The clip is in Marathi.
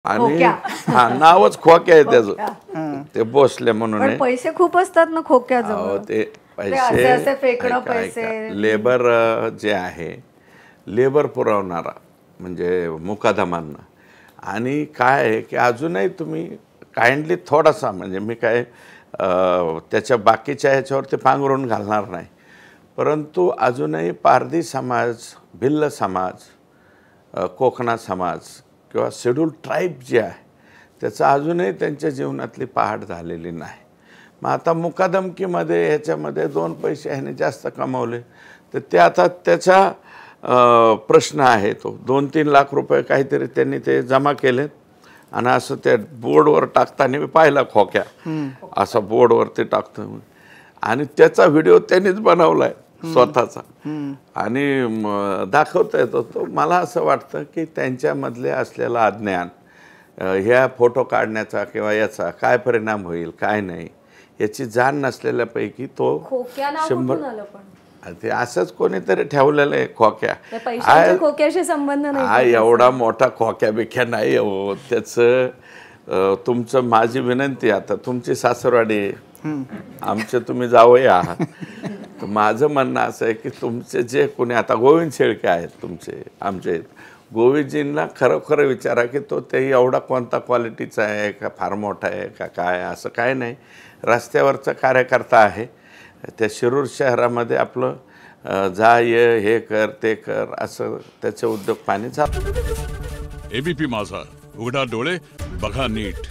आणि खोक्या. हा नावच खोक्या आहे त्याचं ते भोसले म्हणून पण आहे. पैसे खूप असतात ना खोक्याजवळ. अहो, ते असे असे फेकणं ऐका, पैसे. लेबर जे आहे लेबर पुरवणारा म्हणजे मुकादमांना आणि काय आहे की अजूनही तुम्ही काइंडली थोडासा म्हणजे मी काय त्याच्या बाकीच्या ह्याच्यावरती पांघरून घालणार नाही, परंतु अजूनही पारधी समाज, भिल्ल समाज, कोकणा समाज किंवा शेड्यूल ट्राईब जे आहे त्याचं अजूनही त्यांच्या जीवनातली पहाट झालेली नाही. मग आता मुकादमकीमध्ये ह्याच्यामध्ये 2 पैसे ह्याने जास्त कमावले तर ते आता त्याचा प्रश्न आहे. तो 2-3 लाख रुपये काहीतरी त्यांनी ते जमा केलेत आणि असं त्या बोर्डवर टाकताना मी पाहिला खोक्या असा बोर्डवरती टाकतो आणि त्याचा व्हिडिओ त्यांनीच बनवलाय स्वतःचा आणि दाखवता येतो. तो मला असं वाटतं की त्यांच्यामधले असलेला अज्ञान ह्या फोटो काढण्याचा किंवा याचा काय परिणाम होईल काय नाही याची जाण नसलेल्यापैकी तो 100 ते असंच कोणीतरी ठेवलेलं आहे खोक्या. पैशाच्या खोक्याशी संबंध नाही. हा एवढा मोठा खोक्या बिख्या नाही हो त्याचं. तुमचं माझी विनंती आता तुमची सासरवाडी आमचे तुम्ही जावई आहात तर माझं म्हणणं असं आहे की तुमचे जे कोणी आता गोविंद शेळके आहेत तुमचे आमचे गोविंदजींना खरोखर विचारा की तो ते एवढा कोणता क्वालिटीचा आहे का फार मोठा आहे का काय असं काय नाही. रस्त्यावरचा कार्यकर्ता आहे. त्या शिरूर शहरामध्ये आपलं जा ये हे कर ते कर असं त्याचे उद्योग पाणी चालू. एबीपी माझा, उघडा डोळे बघा नीट.